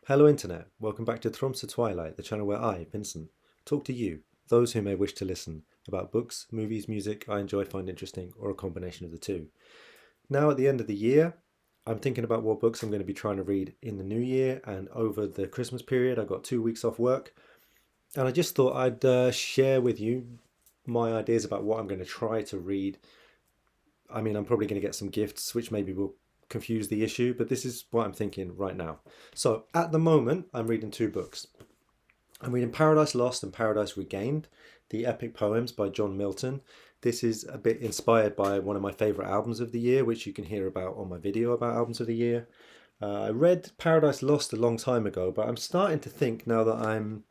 Hello Internet, welcome back to Tromsø Twilight, the channel where I, Vincent, talk to you, those who may wish to listen, about books, movies, music I enjoy, find interesting, or a combination of the two. Now at the end of the year, I'm thinking about what books I'm going to be trying to read in the new year and over the Christmas period. I got 2 weeks off work, and I just thought I'd share with you my ideas about what I'm going to try to read. I mean, I'm probably going to get some gifts, which maybe will confuse the issue, but this is what I'm thinking right now. So at the moment, I'm reading two books. I'm reading Paradise Lost and Paradise Regained, the epic poems by John Milton. This is a bit inspired by one of my favourite albums of the year, which you can hear about on my video about albums of the year. I read Paradise Lost a long time ago, but I'm starting to think now that I'm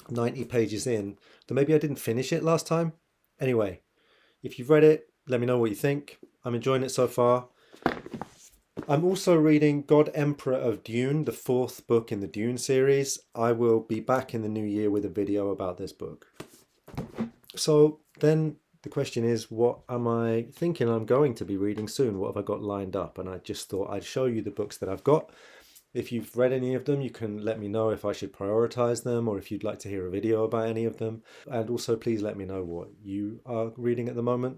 90 pages in that maybe I didn't finish it last time. Anyway, if you've read it, let me know what you think. I'm enjoying it so far. I'm also reading God Emperor of Dune, the fourth book in the Dune series. I will be back in the new year with a video about this book. So then the question is, what am I thinking I'm going to be reading soon? What have I got lined up? And I just thought I'd show you the books that I've got. If you've read any of them, you can let me know if I should prioritize them or if you'd like to hear a video about any of them. And also, please let me know what you are reading at the moment.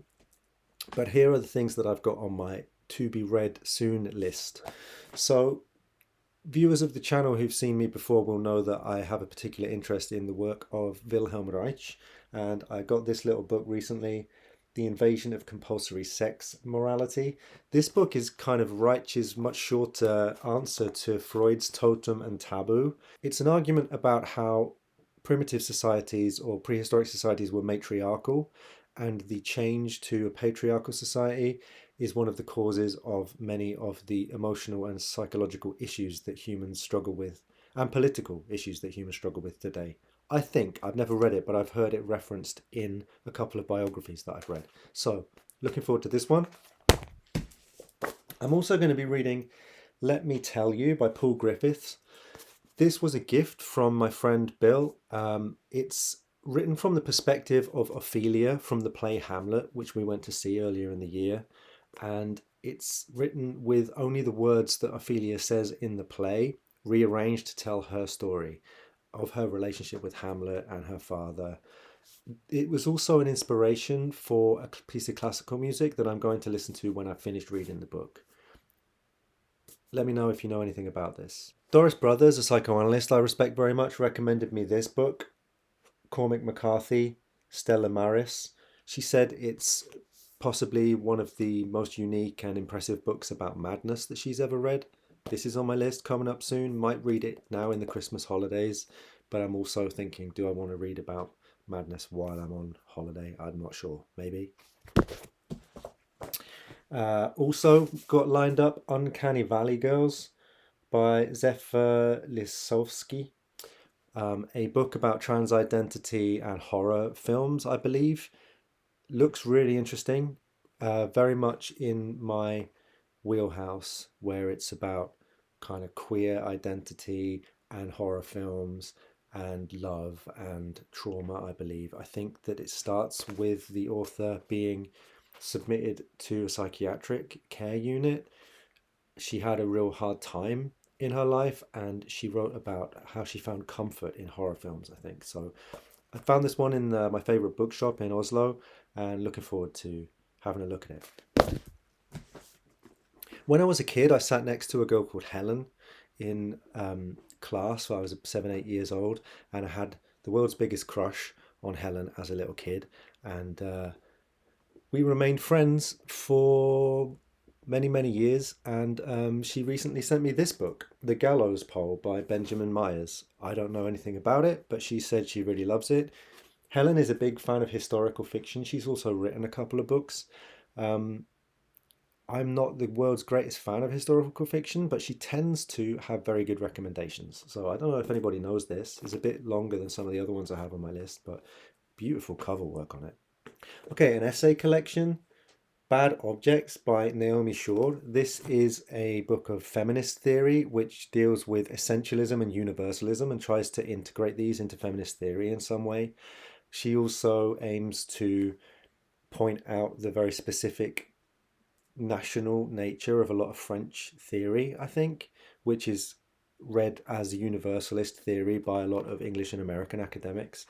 But here are the things that I've got on my to be read soon list. So, viewers of the channel who've seen me before will know that I have a particular interest in the work of Wilhelm Reich, and I got this little book recently, The Invasion of Compulsory Sex Morality. This book is kind of Reich's much shorter answer to Freud's Totem and Taboo. It's an argument about how primitive societies or prehistoric societies were matriarchal, and the change to a patriarchal society is one of the causes of many of the emotional and psychological issues that humans struggle with, and political issues that humans struggle with today. I think, I've never read it, but I've heard it referenced in a couple of biographies that I've read. So, looking forward to this one. I'm also going to be reading Let Me Tell You by Paul Griffiths. This was a gift from my friend Bill. It's written from the perspective of Ophelia from the play Hamlet, which we went to see earlier in the year. And it's written with only the words that Ophelia says in the play, rearranged to tell her story of her relationship with Hamlet and her father. It was also an inspiration for a piece of classical music that I'm going to listen to when I've finished reading the book. Let me know if you know anything about this. Doris Brothers, a psychoanalyst I respect very much, recommended me this book, Cormac McCarthy, Stella Maris. She said it's possibly one of the most unique and impressive books about madness that she's ever read. This is on my list coming up soon. Might read it now in the Christmas holidays, but I'm also thinking, do I want to read about madness while I'm on holiday? I'm not sure. Maybe. Also got lined up Uncanny Valley Girls by Zephyr Lisowski, a book about trans identity and horror films, I believe. Looks really interesting, very much in my wheelhouse, where it's about kind of queer identity and horror films and love and trauma, I believe. I think that it starts with the author being submitted to a psychiatric care unit. She had a real hard time in her life and she wrote about how she found comfort in horror films, I think. So I found this one in my favorite bookshop in Oslo and looking forward to having a look at it. When I was a kid, I sat next to a girl called Helen in class. I was 7, 8 years old, and I had the world's biggest crush on Helen as a little kid. And we remained friends for many, many years. And she recently sent me this book, The Gallows Pole by Benjamin Myers. I don't know anything about it, but she said she really loves it. Helen is a big fan of historical fiction. She's also written a couple of books. Um, I'm not the world's greatest fan of historical fiction, but she tends to have very good recommendations. So I don't know if anybody knows this. It's a bit longer than some of the other ones I have on my list, but beautiful cover work on it. Okay, an essay collection, Bad Objects by Naomi Shore. This is a book of feminist theory which deals with essentialism and universalism and tries to integrate these into feminist theory in some way. She also aims to point out the very specific national nature of a lot of French theory, I think, which is read as a universalist theory by a lot of English and American academics.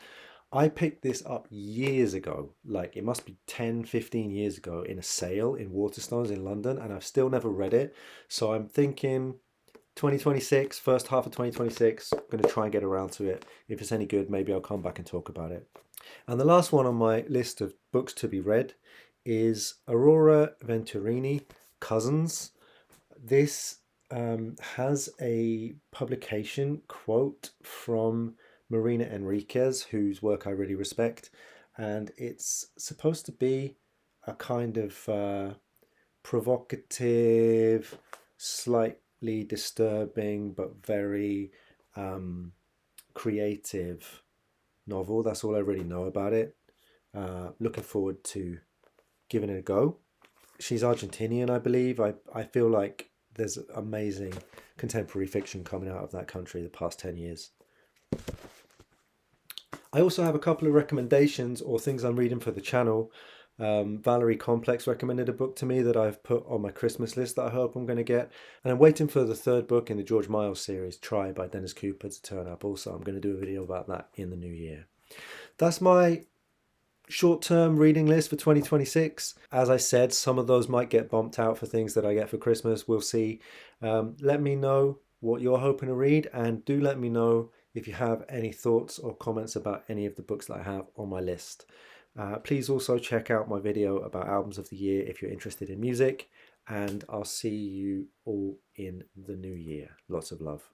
I picked this up years ago, like it must be 10, 15 years ago in a sale in Waterstones in London, and I've still never read it. So I'm thinking 2026, first half of 2026, I'm going to try and get around to it. If it's any good, maybe I'll come back and talk about it. And the last one on my list of books to be read is Aurora Venturini, Cousins. This has a publication quote from Marina Enriquez, whose work I really respect, and it's supposed to be a kind of provocative, slightly disturbing, but very creative novel. That's all I really know about it. Looking forward to giving it a go. She's Argentinian, I believe. I feel like there's amazing contemporary fiction coming out of that country the past 10 years. I also have a couple of recommendations or things I'm reading for the channel. Valerie Complex recommended a book to me that I've put on my Christmas list that I hope I'm going to get. And I'm waiting for the third book in the George Miles series, Try by Dennis Cooper, to turn up. Also, I'm going to do a video about that in the new year. That's my short-term reading list for 2026. As I said, some of those might get bumped out for things that I get for Christmas. We'll see. Let me know what you're hoping to read, and do let me know if you have any thoughts or comments about any of the books that I have on my list. Please also check out my video about albums of the year if you're interested in music, and I'll see you all in the new year. Lots of love.